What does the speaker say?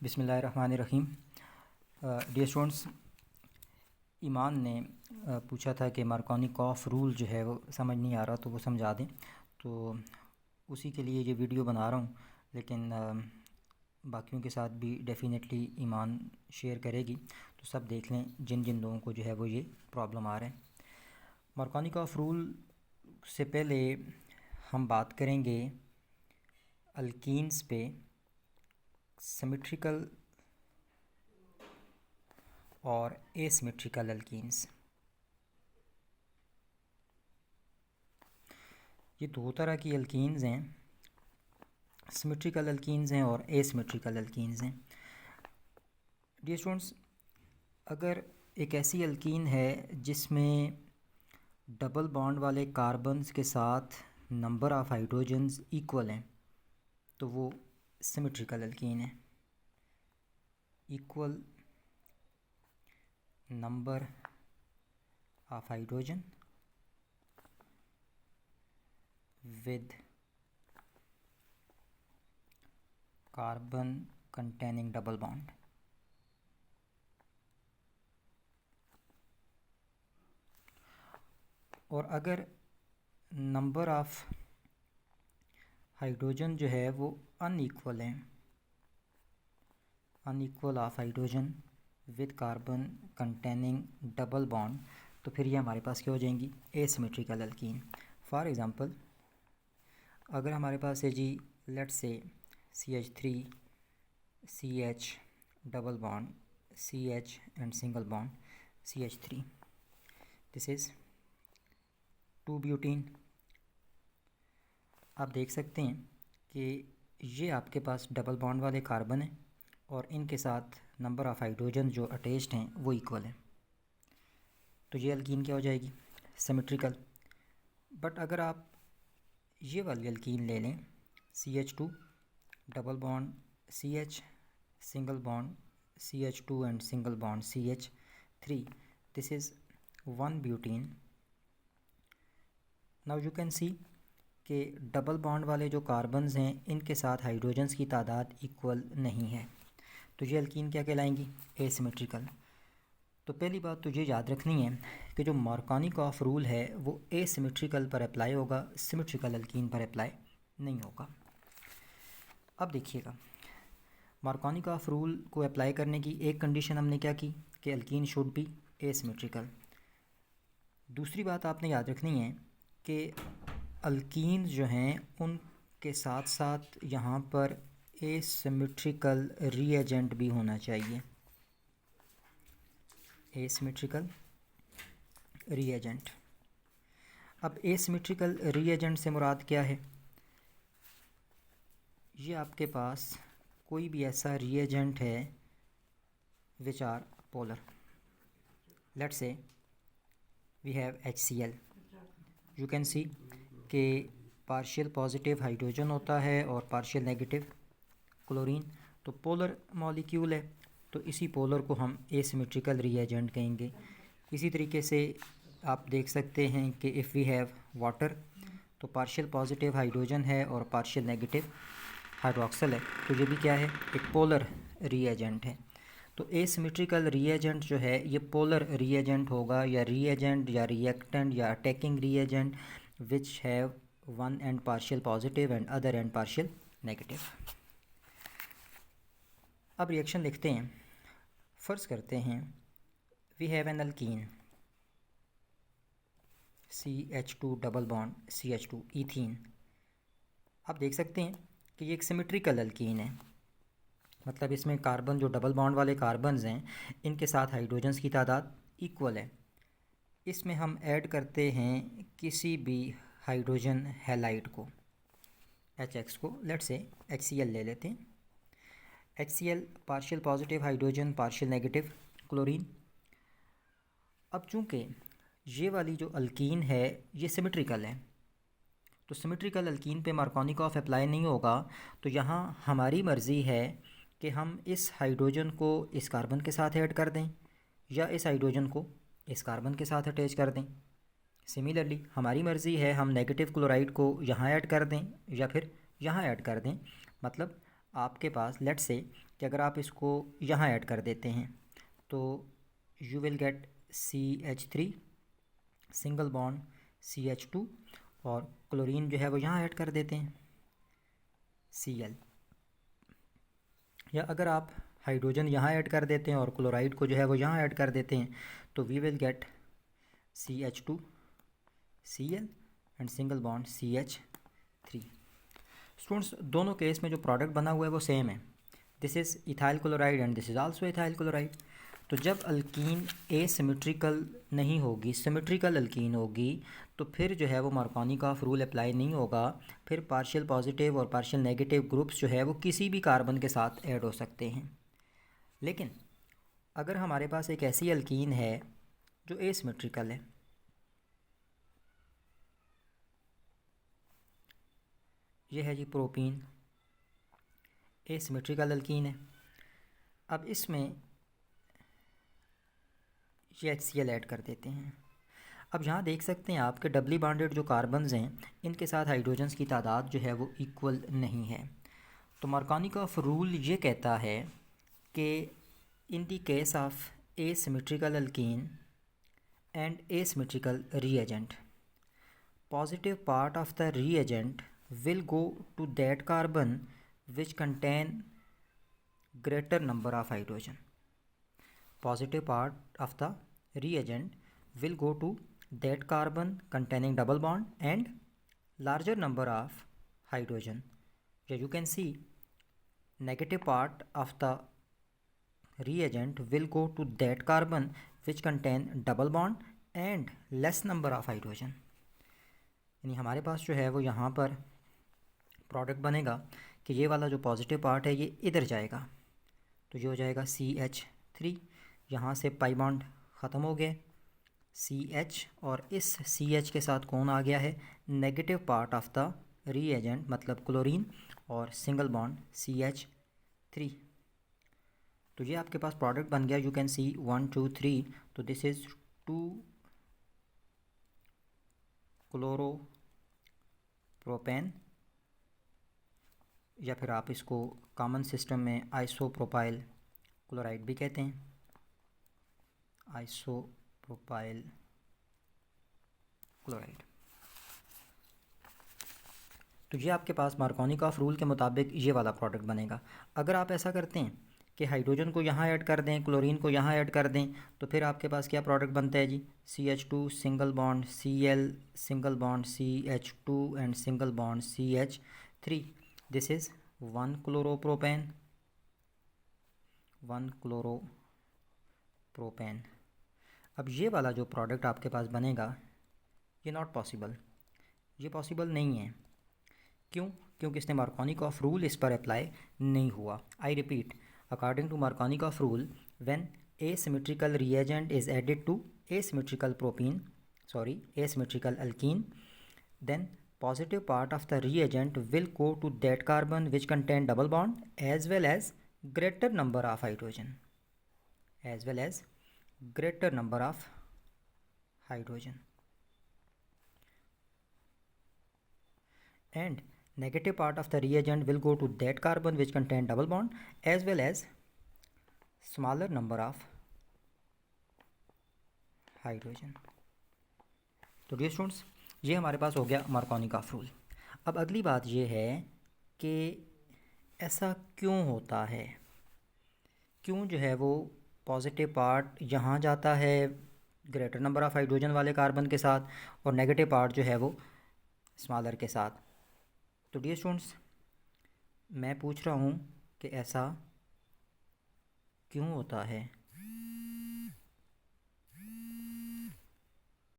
बिस्मिल्लाहिर्रहमानिर्रहीम। Dear students, ईमान ने पूछा था कि मार्कोनिकॉफ रूल जो है वो समझ नहीं आ रहा, तो वो समझा दें। तो उसी के लिए ये वीडियो बना रहा हूँ, लेकिन बाकियों के साथ भी डेफ़िनेटली ईमान शेयर करेगी, तो सब देख लें जिन जिन लोगों को जो है वो ये प्रॉब्लम आ रहा है। मार्कोनिकॉफ रूल से पहले हम बात करेंगे अल्कीन्स पे, सिमेट्रिकल और एसिमेट्रिकल अल्कीन्स। ये दो तरह की अल्कीन्स हैं, सिमेट्रिकल अल्कीन्स हैं और एसिमेट्रिकल अल्कीन्स हैं। डियर स्टूडेंट्स, अगर एक ऐसी अल्कीन है जिसमें डबल बॉन्ड वाले कार्बन्स के साथ नंबर ऑफ़ हाइड्रोजन्स इक्वल हैं, तो वो सिमेट्रिकल अल्कीन है। Equal number of hydrogen with carbon containing double bond। और अगर नंबर ऑफ हाइड्रोजन जो है वो अनइक्वल है, unequal of hydrogen with carbon containing double bond, तो फिर ये हमारे पास क्या हो जाएंगी, एसिमेट्रिकल अल्कीन। फॉर एग्ज़ाम्पल, अगर हमारे पास है जी, let's say CH3 CH double bond CH and single bond CH3, this is 2 butene. आप देख सकते हैं कि ये आपके पास डबल बॉन्ड वाले कार्बन हैं और इनके साथ नंबर ऑफ़ हाइड्रोजन जो अटैच्ड हैं वो इक्वल है, तो ये अल्कीन क्या हो जाएगी, सिमेट्रिकल। बट अगर आप ये वाली अल्कीन ले लें, CH2 double bond CH single bond CH2 and single bond CH3, this is 1 butene. Now you can see कि डबल बॉन्ड वाले जो कार्बन्स हैं इनके साथ हाइड्रोजन्स की तादाद इक्वल नहीं है, तो ये अल्कीन क्या कहलाएंगी, एसिमेट्रिकल। तो पहली बात तो ये याद रखनी है कि जो मार्कोनिकॉफ रूल है वो एसिमेट्रिकल पर अप्लाई होगा, सिमेट्रिकल अल्कीन पर अप्लाई नहीं होगा। अब देखिएगा, मार्कोनिकॉफ रूल को अप्लाई करने की एक कंडीशन हमने क्या की कि अल्कीन शुड बी एसिमेट्रिकल। दूसरी बात आपने याद रखनी है कि अल्कीन्स जो हैं उनके साथ साथ यहाँ पर एसिमेट्रिकल रीएजेंट भी होना चाहिए, एसिमेट्रिकल रीएजेंट। अब एसिमेट्रिकल रीएजेंट से मुराद क्या है, ये आपके पास कोई भी ऐसा रीएजेंट है which are polar. Let's say we have HCl, you can see कि पार्शियल पॉजिटिव हाइड्रोजन होता है और पार्शियल नेगेटिव क्लोरीन, तो पोलर मॉलिक्यूल है, तो इसी पोलर को हम एसिमेट्रिकल रीएजेंट कहेंगे। इसी तरीके से आप देख सकते हैं कि इफ़ वी हैव वाटर, तो पार्शियल पॉजिटिव हाइड्रोजन है और पार्शियल नेगेटिव हाइड्रोक्सल है, तो ये भी क्या है, एक पोलर रीएजेंट है। तो एसिमेट्रिकल रीएजेंट जो है ये पोलर रीएजेंट होगा, या रीएजेंट या रिएक्टेंट या attacking reagent which have one end partial positive and other end partial negative. अब रिएक्शन लिखते हैं। फ़र्ज़ करते हैं we have an alkene CH2 double bond CH2 ethene. आप देख सकते हैं कि ये एक सिमेट्रिकल अल्कीन है, मतलब इसमें कार्बन जो डबल बॉन्ड वाले कार्बन्स हैं इनके साथ हाइड्रोजन्स की तादाद इक्वल है। इसमें हम ऐड करते हैं किसी भी हाइड्रोजन हैलाइड को, HX को, लेट्स से HCl ले लेते हैं। HCl partial positive hydrogen, partial negative chlorine. अब चूँकि ये वाली जो अल्कीन है ये सिमेट्रिकल है, तो सिमेट्रिकल अल्कीन पे मार्कोनिकॉफ अप्लाई नहीं होगा, तो यहाँ हमारी मर्ज़ी है कि हम इस हाइड्रोजन को इस कार्बन के साथ ऐड कर दें या इस हाइड्रोजन को इस कार्बन के साथ अटैच कर दें। सिमिलरली हमारी मर्ज़ी है हम नेगेटिव क्लोराइड को यहाँ ऐड कर दें या फिर यहाँ ऐड कर दें, मतलब आपके पास लेट्स से कि अगर आप इसको यहाँ ऐड कर देते हैं तो you will get CH3 single bond CH2 और क्लोरीन जो है वो यहाँ ऐड कर देते हैं Cl। या अगर आप हाइड्रोजन यहाँ ऐड कर देते हैं और क्लोराइड को जो है वो यहाँ ऐड कर देते हैं तो we will get CH2 Cl and single bond CH3। Students दोनों केस में जो प्रोडक्ट बना हुआ है वो सेम है। This is ethyl chloride and this is also ethyl chloride. तो जब अल्कीन एसिमेट्रिकल नहीं होगी, सिमेट्रिकल अल्कीन होगी, तो फिर जो है वो मार्कोनिकॉफ रूल अप्लाई नहीं होगा। फिर पार्शियल पॉजिटिव और पार्शियल नेगेटिव ग्रुप्स जो है वो किसी भी कार्बन के साथ ऐड हो सकते हैं। लेकिन अगर हमारे पास एक ऐसी अल्कीन है जो एसिमेट्रिकल है, ये है जी प्रोपीन, एसिमेट्रिकल अल्कीन है। अब इसमें ये HCl ऐड कर देते हैं। अब यहाँ देख सकते हैं आप कि डबली बॉन्डेड जो कार्बन्स हैं इनके साथ हाइड्रोजन्स की तादाद जो है वो इक्वल नहीं है। तो मार्कोनिकॉफ रूल ये कहता है कि in the case of asymmetrical alkyne and asymmetrical reagent, positive part of the reagent will go to that carbon which contain greater number of hydrogen. Positive part of the reagent will go to that carbon containing double bond and larger number of hydrogen. Here you can see negative part of the reagent will go to that carbon which contain double bond and less number of hydrogen. यानी हमारे पास जो है वो यहाँ पर product बनेगा कि ये वाला जो पॉजिटिव पार्ट है ये इधर जाएगा, तो ये हो जाएगा CH3। यहाँ से पाई बॉन्ड ख़त्म हो गए CH, और इस CH के साथ कौन आ गया है, negative part of the reagent मतलब क्लोरीन, और सिंगल बॉन्ड CH3। तो ये आपके पास प्रोडक्ट बन गया। यू कैन सी 1 2 3। तो दिस इज़ 2 क्लोरोप्रोपेन, या फिर आप इसको कॉमन सिस्टम में आइसोप्रोपाइल क्लोराइड भी कहते हैं, आइसोप्रोपाइल क्लोराइड। तो ये आपके पास मार्कोनिकॉफ रूल के मुताबिक ये वाला प्रोडक्ट बनेगा। अगर आप ऐसा करते हैं कि हाइड्रोजन को यहाँ ऐड कर दें, क्लोरीन को यहाँ ऐड कर दें, तो फिर आपके पास क्या प्रोडक्ट बनता है जी, CH2 single bond Cl single bond CH2 and single bond CH3। This is 1 chloropropane, 1 chloropropane. अब ये वाला जो प्रोडक्ट आपके पास बनेगा ये नॉट पॉसिबल, ये पॉसिबल नहीं है। क्यों? क्योंकि इसने मार्कोनिकॉफ रूल इस पर अप्लाई नहीं हुआ। I repeat, according to Markovnikov rule, when asymmetrical reagent is added to asymmetrical alkene, then positive part of the reagent will go to that carbon which contain double bond as well as greater number of hydrogen, and negative part of the reagent will go to that carbon which contain double bond as well as smaller number of hydrogen। तो dear students, ये हमारे पास हो गया Markovnikov rule. अब अगली बात ये है कि ऐसा क्यों होता है, क्यों जो है वो पॉजिटिव पार्ट यहाँ जाता है ग्रेटर नंबर ऑफ़ हाइड्रोजन वाले कार्बन के साथ और नेगेटिव पार्ट जो है वो स्मॉलर के साथ। तो डियर स्टूडेंट्स, मैं पूछ रहा हूँ कि ऐसा क्यों होता है।